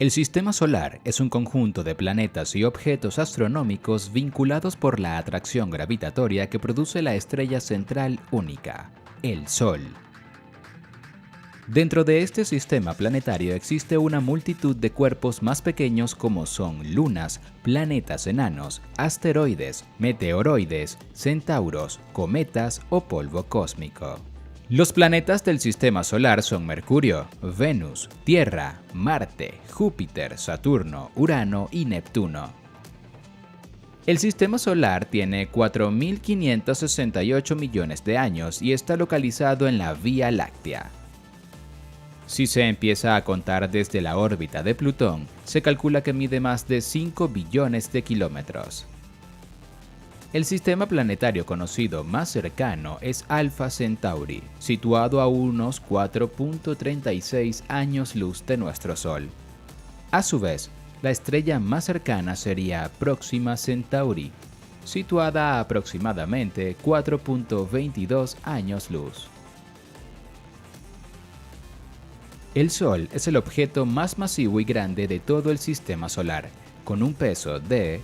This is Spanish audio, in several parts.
El Sistema Solar es un conjunto de planetas y objetos astronómicos vinculados por la atracción gravitatoria que produce la estrella central única, el Sol. Dentro de este sistema planetario existe una multitud de cuerpos más pequeños como son lunas, planetas enanos, asteroides, meteoroides, centauros, cometas o polvo cósmico. Los planetas del Sistema Solar son Mercurio, Venus, Tierra, Marte, Júpiter, Saturno, Urano y Neptuno. El Sistema Solar tiene 4.568 millones de años y está localizado en la Vía Láctea. Si se empieza a contar desde la órbita de Plutón, se calcula que mide más de 5 billones de kilómetros. El sistema planetario conocido más cercano es Alpha Centauri, situado a unos 4.36 años luz de nuestro Sol. A su vez, la estrella más cercana sería Próxima Centauri, situada a aproximadamente 4.22 años luz. El Sol es el objeto más masivo y grande de todo el Sistema Solar, con un peso de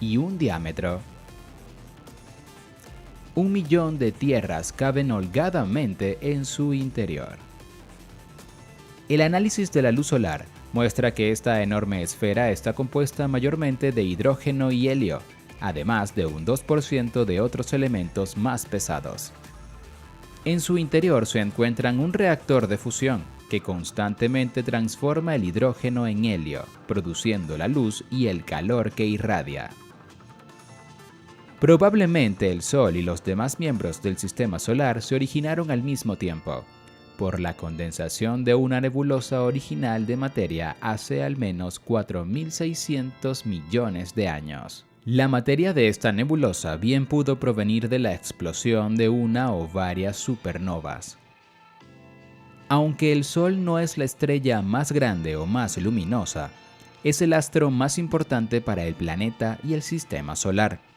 y un diámetro. 1 millón de tierras caben holgadamente en su interior. El análisis de la luz solar muestra que esta enorme esfera está compuesta mayormente de hidrógeno y helio, además de un 2% de otros elementos más pesados. En su interior se encuentran un reactor de fusión que constantemente transforma el hidrógeno en helio, produciendo la luz y el calor que irradia. Probablemente el Sol y los demás miembros del Sistema Solar se originaron al mismo tiempo, por la condensación de una nebulosa original de materia hace al menos 4.600 millones de años. La materia de esta nebulosa bien pudo provenir de la explosión de una o varias supernovas. Aunque el Sol no es la estrella más grande o más luminosa, es el astro más importante para el planeta y el Sistema Solar.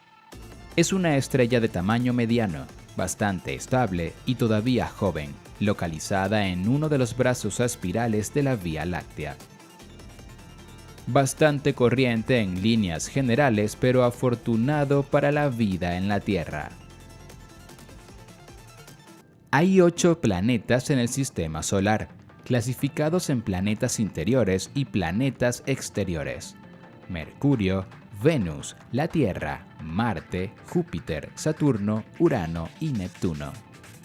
Es una estrella de tamaño mediano, bastante estable y todavía joven, localizada en uno de los brazos espirales de la Vía Láctea. Bastante corriente en líneas generales, pero afortunado para la vida en la Tierra. Hay 8 planetas en el Sistema Solar, clasificados en planetas interiores y planetas exteriores: Mercurio, Venus, la Tierra, Marte, Júpiter, Saturno, Urano y Neptuno.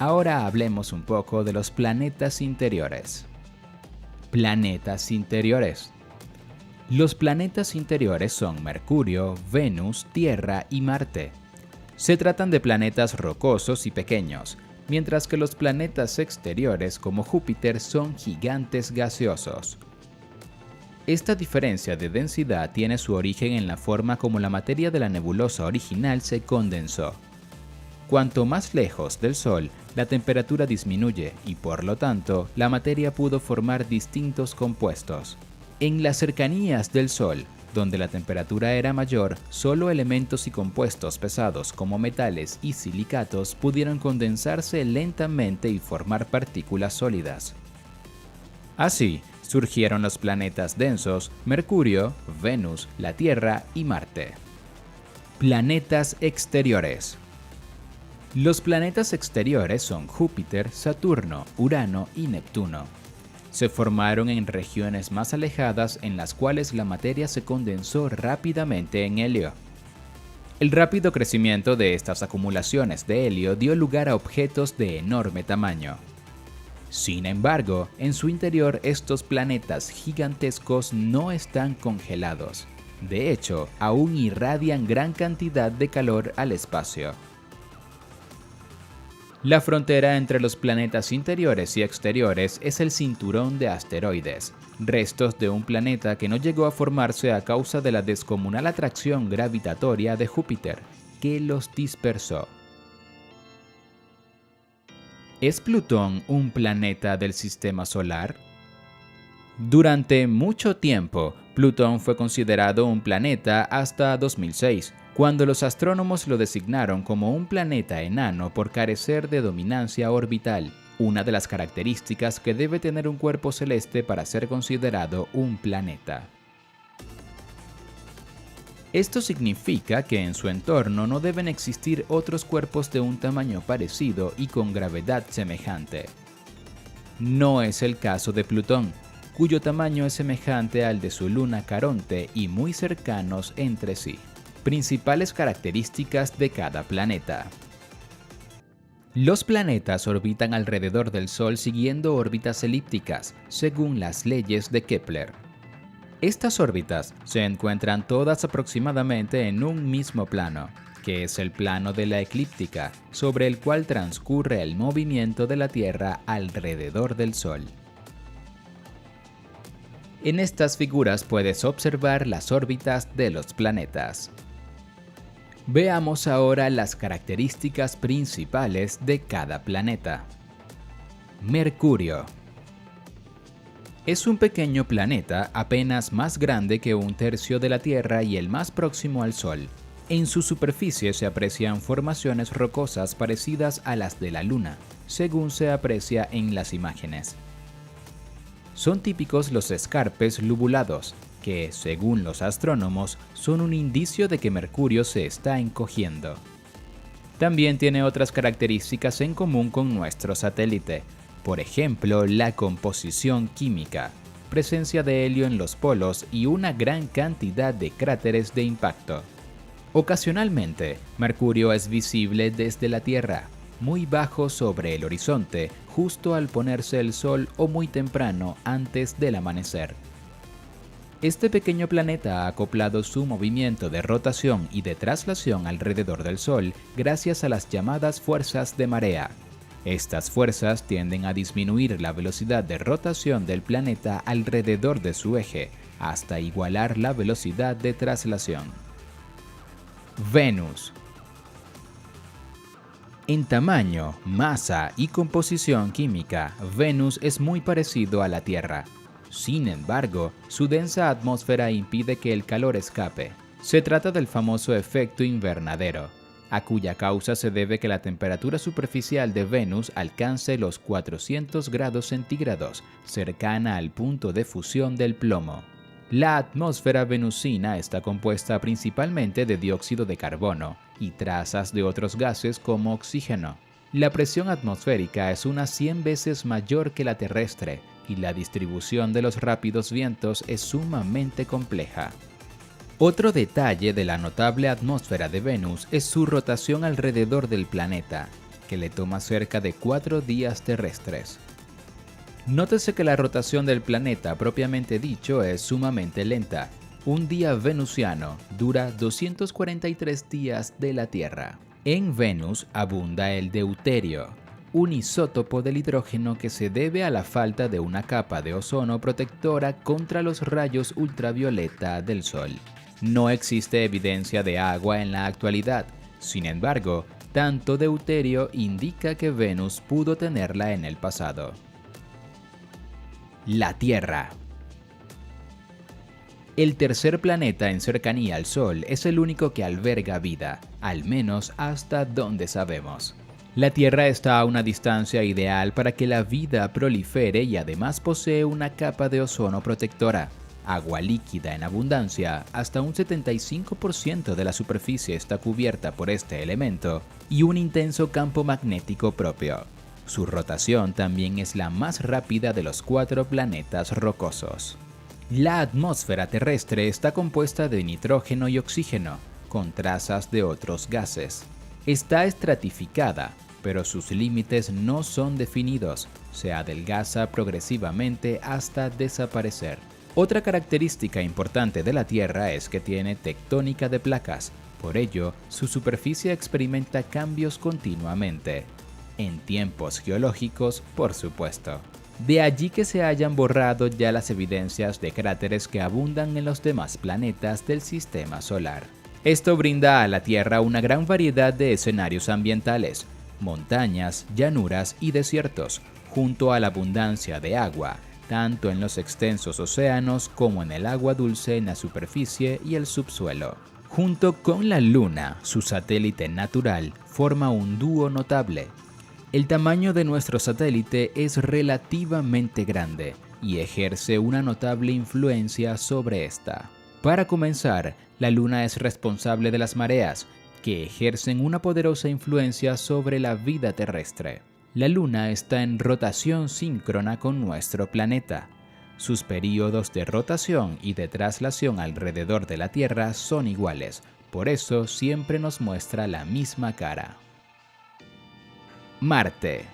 Ahora hablemos un poco de los planetas interiores. Planetas interiores. Los planetas interiores son Mercurio, Venus, Tierra y Marte. Se tratan de planetas rocosos y pequeños, mientras que los planetas exteriores como Júpiter son gigantes gaseosos. Esta diferencia de densidad tiene su origen en la forma como la materia de la nebulosa original se condensó. Cuanto más lejos del Sol, la temperatura disminuye y por lo tanto, la materia pudo formar distintos compuestos. En las cercanías del Sol, donde la temperatura era mayor, solo elementos y compuestos pesados como metales y silicatos pudieron condensarse lentamente y formar partículas sólidas. Así, surgieron los planetas densos Mercurio, Venus, la Tierra y Marte. Planetas exteriores. Los planetas exteriores son Júpiter, Saturno, Urano y Neptuno. Se formaron en regiones más alejadas en las cuales la materia se condensó rápidamente en helio. El rápido crecimiento de estas acumulaciones de helio dio lugar a objetos de enorme tamaño. Sin embargo, en su interior estos planetas gigantescos no están congelados. De hecho, aún irradian gran cantidad de calor al espacio. La frontera entre los planetas interiores y exteriores es el cinturón de asteroides, restos de un planeta que no llegó a formarse a causa de la descomunal atracción gravitatoria de Júpiter, que los dispersó. ¿Es Plutón un planeta del Sistema Solar? Durante mucho tiempo, Plutón fue considerado un planeta hasta 2006, cuando los astrónomos lo designaron como un planeta enano por carecer de dominancia orbital. una de las características que debe tener un cuerpo celeste para ser considerado un planeta. Esto significa que en su entorno no deben existir otros cuerpos de un tamaño parecido y con gravedad semejante. No es el caso de Plutón, cuyo tamaño es semejante al de su luna Caronte y muy cercanos entre sí. Principales características de cada planeta. Los planetas orbitan alrededor del Sol siguiendo órbitas elípticas, según las leyes de Kepler. Estas órbitas se encuentran todas aproximadamente en un mismo plano, que es el plano de la eclíptica, sobre el cual transcurre el movimiento de la Tierra alrededor del Sol. En estas figuras puedes observar las órbitas de los planetas. Veamos ahora las características principales de cada planeta. Mercurio. Es un pequeño planeta apenas más grande que un tercio de la Tierra y el más próximo al Sol. En su superficie se aprecian formaciones rocosas parecidas a las de la Luna, según se aprecia en las imágenes. Son típicos los escarpes lobulados, que, según los astrónomos, son un indicio de que Mercurio se está encogiendo. También tiene otras características en común con nuestro satélite. Por ejemplo, la composición química, presencia de helio en los polos y una gran cantidad de cráteres de impacto. Ocasionalmente, Mercurio es visible desde la Tierra, muy bajo sobre el horizonte, justo al ponerse el sol o muy temprano antes del amanecer. Este pequeño planeta ha acoplado su movimiento de rotación y de traslación alrededor del Sol gracias a las llamadas fuerzas de marea. Estas fuerzas tienden a disminuir la velocidad de rotación del planeta alrededor de su eje, hasta igualar la velocidad de traslación. Venus. En tamaño, masa y composición química, Venus es muy parecido a la Tierra. Sin embargo, su densa atmósfera impide que el calor escape. Se trata del famoso efecto invernadero, a cuya causa se debe que la temperatura superficial de Venus alcance los 400 grados centígrados, cercana al punto de fusión del plomo. La atmósfera venusina está compuesta principalmente de dióxido de carbono y trazas de otros gases como oxígeno. La presión atmosférica es unas 100 veces mayor que la terrestre y la distribución de los rápidos vientos es sumamente compleja. Otro detalle de la notable atmósfera de Venus es su rotación alrededor del planeta, que le toma cerca de 4 días terrestres. Nótese que la rotación del planeta propiamente dicho es sumamente lenta. Un día venusiano dura 243 días de la Tierra. En Venus abunda el deuterio, un isótopo del hidrógeno que se debe a la falta de una capa de ozono protectora contra los rayos ultravioleta del Sol. No existe evidencia de agua en la actualidad. Sin embargo, tanto deuterio indica que Venus pudo tenerla en el pasado. La Tierra. El tercer planeta en cercanía al Sol es el único que alberga vida, al menos hasta donde sabemos. La Tierra está a una distancia ideal para que la vida prolifere y además posee una capa de ozono protectora, agua líquida en abundancia, hasta un 75% de la superficie está cubierta por este elemento, y un intenso campo magnético propio. Su rotación también es la más rápida de los 4 planetas rocosos. La atmósfera terrestre está compuesta de nitrógeno y oxígeno, con trazas de otros gases. Está estratificada, pero sus límites no son definidos, se adelgaza progresivamente hasta desaparecer. Otra característica importante de la Tierra es que tiene tectónica de placas, por ello su superficie experimenta cambios continuamente. En tiempos geológicos, por supuesto. De allí que se hayan borrado ya las evidencias de cráteres que abundan en los demás planetas del sistema solar. Esto brinda a la Tierra una gran variedad de escenarios ambientales, montañas, llanuras y desiertos, junto a la abundancia de agua, tanto en los extensos océanos como en el agua dulce en la superficie y el subsuelo. Junto con la Luna, su satélite natural, forma un dúo notable. El tamaño de nuestro satélite es relativamente grande y ejerce una notable influencia sobre esta. Para comenzar, la Luna es responsable de las mareas, que ejercen una poderosa influencia sobre la vida terrestre. La Luna está en rotación síncrona con nuestro planeta. Sus períodos de rotación y de traslación alrededor de la Tierra son iguales, por eso siempre nos muestra la misma cara. Marte.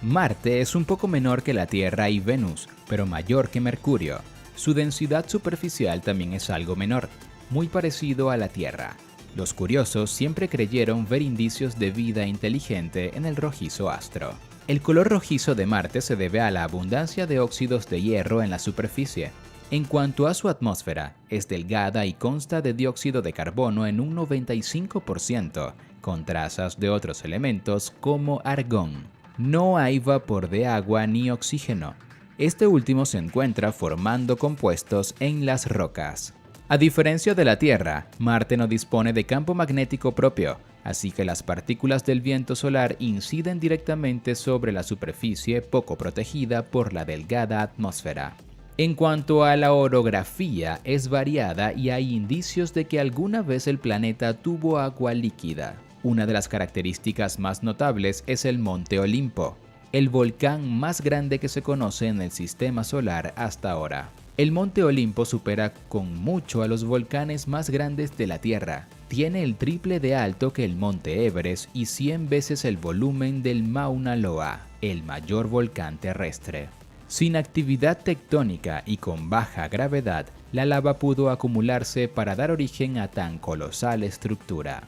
Marte es un poco menor que la Tierra y Venus, pero mayor que Mercurio. Su densidad superficial también es algo menor, muy parecido a la Tierra. Los curiosos siempre creyeron ver indicios de vida inteligente en el rojizo astro. El color rojizo de Marte se debe a la abundancia de óxidos de hierro en la superficie. En cuanto a su atmósfera, es delgada y consta de dióxido de carbono en un 95%, con trazas de otros elementos como argón. No hay vapor de agua ni oxígeno. Este último se encuentra formando compuestos en las rocas. A diferencia de la Tierra, Marte no dispone de campo magnético propio, así que las partículas del viento solar inciden directamente sobre la superficie poco protegida por la delgada atmósfera. En cuanto a la orografía, es variada y hay indicios de que alguna vez el planeta tuvo agua líquida. Una de las características más notables es el Monte Olimpo, el volcán más grande que se conoce en el sistema solar hasta ahora. El Monte Olimpo supera con mucho a los volcanes más grandes de la Tierra. Tiene el triple de alto que el Monte Everest y 100 veces el volumen del Mauna Loa, el mayor volcán terrestre. Sin actividad tectónica y con baja gravedad, la lava pudo acumularse para dar origen a tan colosal estructura.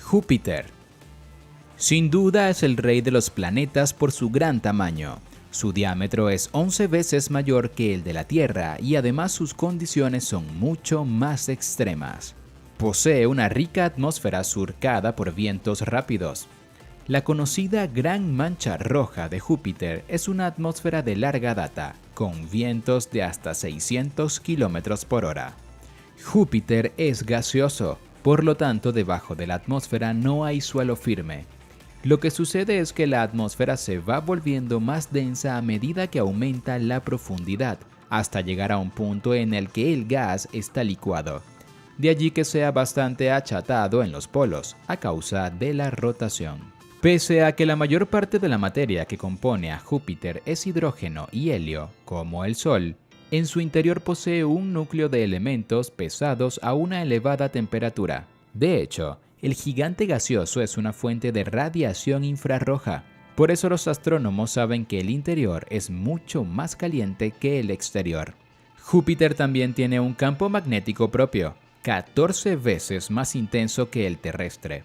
Júpiter. Sin duda es el rey de los planetas por su gran tamaño. Su diámetro es 11 veces mayor que el de la Tierra y además sus condiciones son mucho más extremas. Posee una rica atmósfera surcada por vientos rápidos. La conocida Gran Mancha Roja de Júpiter es una atmósfera de larga data, con vientos de hasta 600 km por hora. Júpiter es gaseoso, por lo tanto debajo de la atmósfera no hay suelo firme. Lo que sucede es que la atmósfera se va volviendo más densa a medida que aumenta la profundidad, hasta llegar a un punto en el que el gas está licuado. De allí que sea bastante achatado en los polos, a causa de la rotación. Pese a que la mayor parte de la materia que compone a Júpiter es hidrógeno y helio, como el Sol, en su interior posee un núcleo de elementos pesados a una elevada temperatura. De hecho, el gigante gaseoso es una fuente de radiación infrarroja. Por eso los astrónomos saben que el interior es mucho más caliente que el exterior. Júpiter también tiene un campo magnético propio, 14 veces más intenso que el terrestre.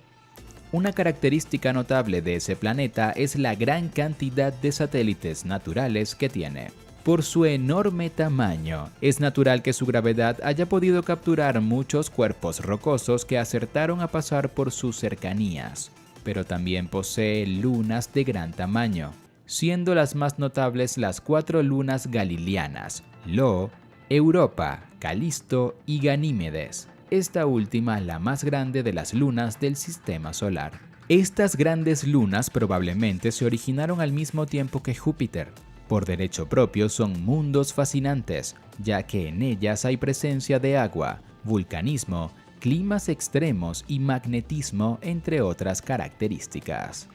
Una característica notable de ese planeta es la gran cantidad de satélites naturales que tiene. Por su enorme tamaño, es natural que su gravedad haya podido capturar muchos cuerpos rocosos que acertaron a pasar por sus cercanías, pero también posee lunas de gran tamaño, siendo las más notables las 4 lunas galileanas, Io, Europa, Calisto y Ganímedes. Esta última la más grande de las lunas del sistema solar. Estas grandes lunas probablemente se originaron al mismo tiempo que Júpiter. Por derecho propio son mundos fascinantes, ya que en ellas hay presencia de agua, vulcanismo, climas extremos y magnetismo, entre otras características.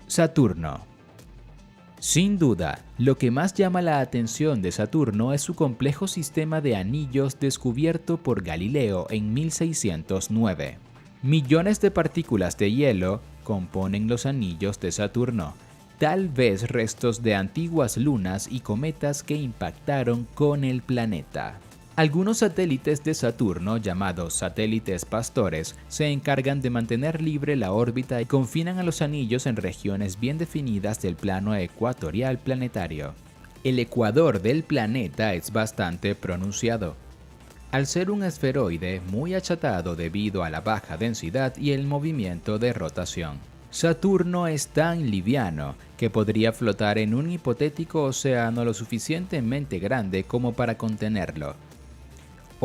Saturno. Sin duda, lo que más llama la atención de Saturno es su complejo sistema de anillos descubierto por Galileo en 1609. Millones de partículas de hielo componen los anillos de Saturno, tal vez restos de antiguas lunas y cometas que impactaron con el planeta. Algunos satélites de Saturno, llamados satélites pastores, se encargan de mantener libre la órbita y confinan a los anillos en regiones bien definidas del plano ecuatorial planetario. El ecuador del planeta es bastante pronunciado, al ser un esferoide muy achatado debido a la baja densidad y el movimiento de rotación. Saturno es tan liviano que podría flotar en un hipotético océano lo suficientemente grande como para contenerlo.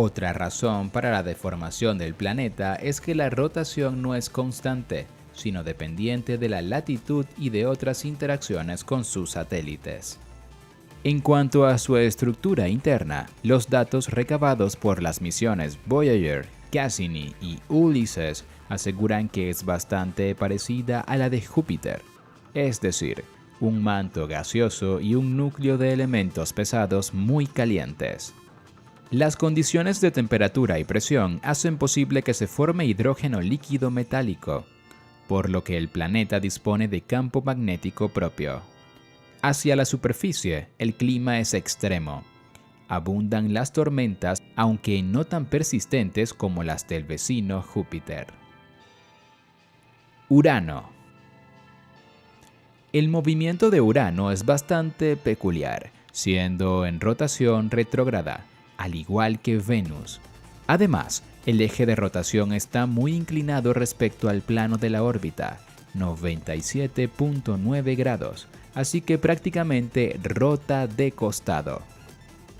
Otra razón para la deformación del planeta es que la rotación no es constante, sino dependiente de la latitud y de otras interacciones con sus satélites. En cuanto a su estructura interna, los datos recabados por las misiones Voyager, Cassini y Ulysses aseguran que es bastante parecida a la de Júpiter, es decir, un manto gaseoso y un núcleo de elementos pesados muy calientes. Las condiciones de temperatura y presión hacen posible que se forme hidrógeno líquido metálico, por lo que el planeta dispone de campo magnético propio. Hacia la superficie, el clima es extremo. Abundan las tormentas, aunque no tan persistentes como las del vecino Júpiter. Urano. El movimiento de Urano es bastante peculiar, siendo en rotación retrógrada, al igual que Venus. Además, el eje de rotación está muy inclinado respecto al plano de la órbita, 97.9 grados, así que prácticamente rota de costado.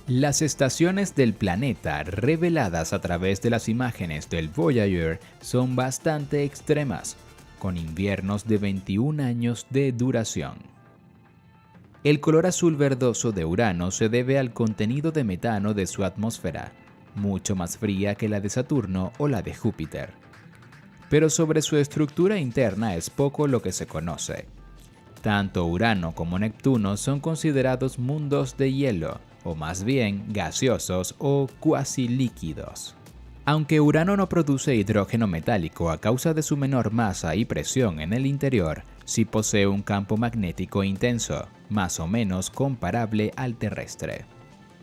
Las estaciones del planeta reveladas a través de las imágenes del Voyager son bastante extremas, con inviernos de 21 años de duración. El color azul verdoso de Urano se debe al contenido de metano de su atmósfera, mucho más fría que la de Saturno o la de Júpiter. Pero sobre su estructura interna es poco lo que se conoce. Tanto Urano como Neptuno son considerados mundos de hielo, o más bien gaseosos o cuasi líquidos. Aunque Urano no produce hidrógeno metálico a causa de su menor masa y presión en el interior, sí posee un campo magnético intenso, más o menos comparable al terrestre.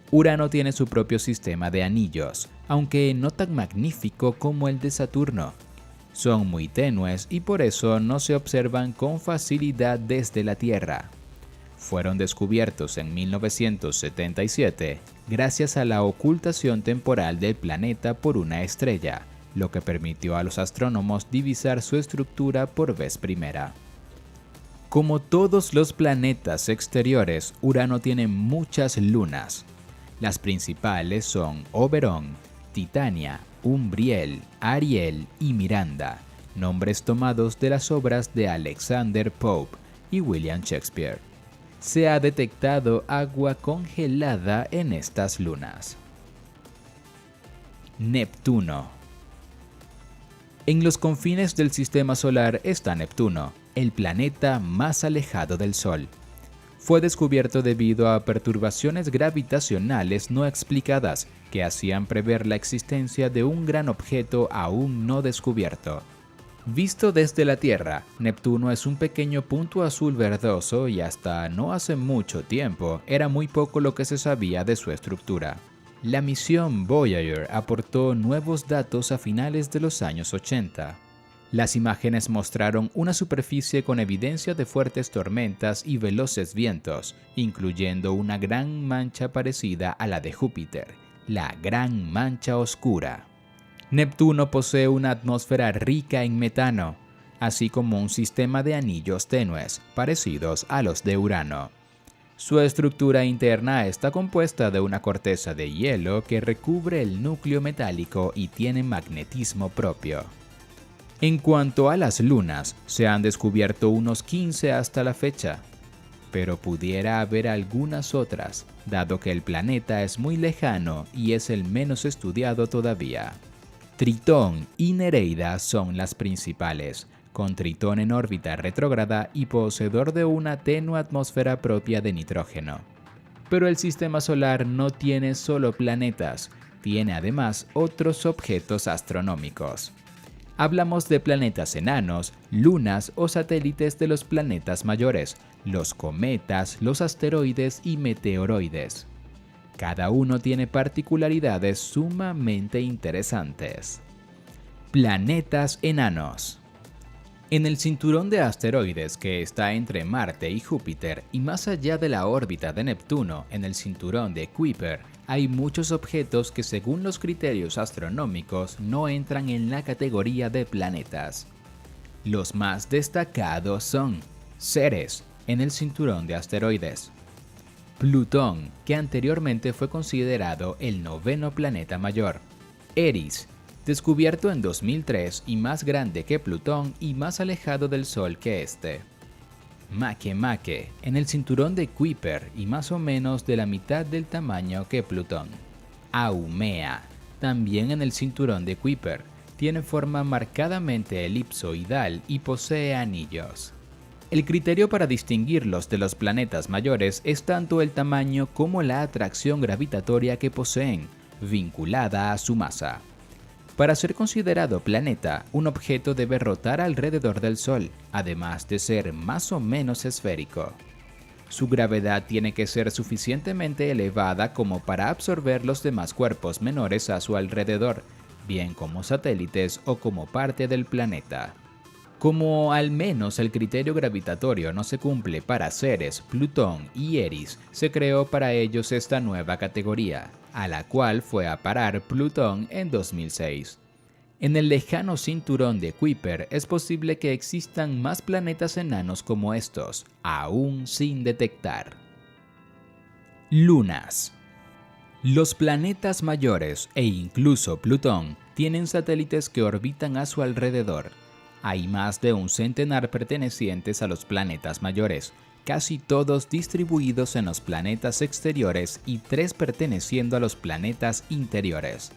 Urano tiene su propio sistema de anillos, aunque no tan magnífico como el de Saturno. Son muy tenues y por eso no se observan con facilidad desde la Tierra. Fueron descubiertos en 1977 gracias a la ocultación temporal del planeta por una estrella, lo que permitió a los astrónomos divisar su estructura por vez primera. Como todos los planetas exteriores, Urano tiene muchas lunas. Las principales son Oberon, Titania, Umbriel, Ariel y Miranda, nombres tomados de las obras de Alexander Pope y William Shakespeare. Se ha detectado agua congelada en estas lunas. Neptuno. En los confines del sistema solar está Neptuno, el planeta más alejado del Sol. Fue descubierto debido a perturbaciones gravitacionales no explicadas que hacían prever la existencia de un gran objeto aún no descubierto. Visto desde la Tierra, Neptuno es un pequeño punto azul verdoso y hasta no hace mucho tiempo era muy poco lo que se sabía de su estructura. La misión Voyager aportó nuevos datos a finales de los años 80. Las imágenes mostraron una superficie con evidencia de fuertes tormentas y veloces vientos, incluyendo una gran mancha parecida a la de Júpiter, la Gran Mancha Oscura. Neptuno posee una atmósfera rica en metano, así como un sistema de anillos tenues, parecidos a los de Urano. Su estructura interna está compuesta de una corteza de hielo que recubre el núcleo metálico y tiene magnetismo propio. En cuanto a las lunas, se han descubierto unos 15 hasta la fecha, pero pudiera haber algunas otras, dado que el planeta es muy lejano y es el menos estudiado todavía. Tritón y Nereida son las principales, con Tritón en órbita retrógrada y poseedor de una tenue atmósfera propia de nitrógeno. Pero el sistema solar no tiene solo planetas, tiene además otros objetos astronómicos. Hablamos de planetas enanos, lunas o satélites de los planetas mayores, los cometas, los asteroides y meteoroides. Cada uno tiene particularidades sumamente interesantes. Planetas enanos. En el cinturón de asteroides que está entre Marte y Júpiter y más allá de la órbita de Neptuno, en el cinturón de Kuiper, hay muchos objetos que según los criterios astronómicos no entran en la categoría de planetas. Los más destacados son Ceres, en el cinturón de asteroides, Plutón, que anteriormente fue considerado el noveno planeta mayor. Eris, descubierto en 2003 y más grande que Plutón y más alejado del Sol que este. Makemake, en el cinturón de Kuiper y más o menos de la mitad del tamaño que Plutón. Haumea, también en el cinturón de Kuiper, tiene forma marcadamente elipsoidal y posee anillos. El criterio para distinguirlos de los planetas mayores es tanto el tamaño como la atracción gravitatoria que poseen, vinculada a su masa. Para ser considerado planeta, un objeto debe rotar alrededor del Sol, además de ser más o menos esférico. Su gravedad tiene que ser suficientemente elevada como para absorber los demás cuerpos menores a su alrededor, bien como satélites o como parte del planeta. Como al menos el criterio gravitatorio no se cumple para Ceres, Plutón y Eris, se creó para ellos esta nueva categoría, a la cual fue a parar Plutón en 2006. En el lejano cinturón de Kuiper es posible que existan más planetas enanos como estos, aún sin detectar. Lunas. Los planetas mayores e incluso Plutón tienen satélites que orbitan a su alrededor. Hay más de un centenar pertenecientes a los planetas mayores, casi todos distribuidos en los planetas exteriores y 3 perteneciendo a los planetas interiores.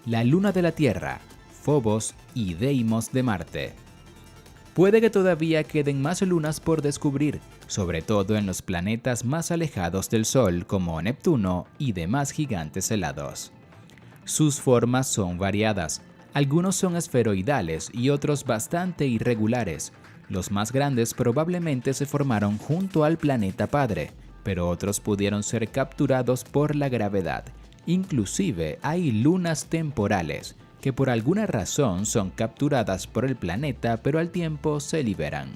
La luna de la Tierra, Phobos y Deimos de Marte. Puede que todavía queden más lunas por descubrir, sobre todo en los planetas más alejados del Sol como Neptuno y demás gigantes helados. Sus formas son variadas. Algunos son esferoidales y otros bastante irregulares. Los más grandes probablemente se formaron junto al planeta padre, pero otros pudieron ser capturados por la gravedad. Inclusive hay lunas temporales, que por alguna razón son capturadas por el planeta pero al tiempo se liberan.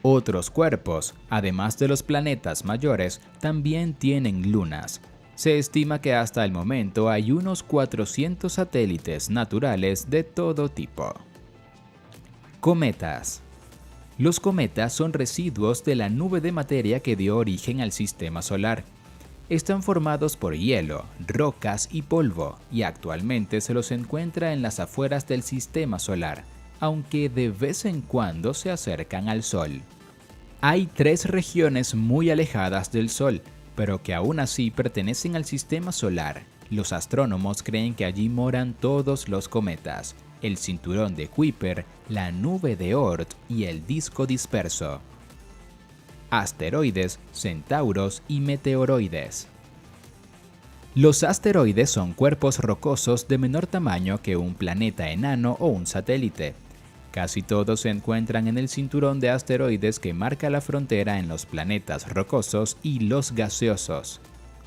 Otros cuerpos, además de los planetas mayores, también tienen lunas. Se estima que hasta el momento hay unos 400 satélites naturales de todo tipo. Cometas. Los cometas son residuos de la nube de materia que dio origen al sistema solar. Están formados por hielo, rocas y polvo, y actualmente se los encuentra en las afueras del sistema solar, aunque de vez en cuando se acercan al Sol. Hay 3 regiones muy alejadas del Sol, pero que aún así pertenecen al sistema solar. Los astrónomos creen que allí moran todos los cometas: el cinturón de Kuiper, la nube de Oort y el disco disperso. Asteroides, centauros y meteoroides. Los asteroides son cuerpos rocosos de menor tamaño que un planeta enano o un satélite. Casi todos se encuentran en el cinturón de asteroides que marca la frontera en los planetas rocosos y los gaseosos.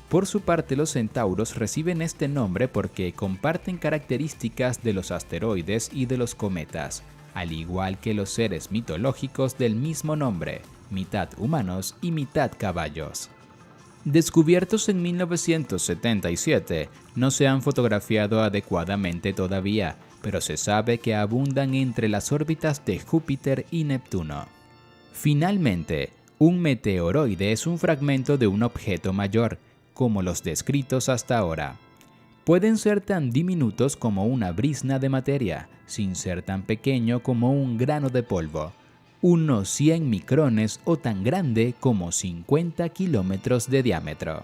Por su parte, los centauros reciben este nombre porque comparten características de los asteroides y de los cometas, al igual que los seres mitológicos del mismo nombre, mitad humanos y mitad caballos. Descubiertos en 1977, no se han fotografiado adecuadamente todavía, pero se sabe que abundan entre las órbitas de Júpiter y Neptuno. Finalmente, un meteoroide es un fragmento de un objeto mayor, como los descritos hasta ahora. Pueden ser tan diminutos como una brizna de materia, sin ser tan pequeño como un grano de polvo, unos 100 micrones o tan grande como 50 kilómetros de diámetro.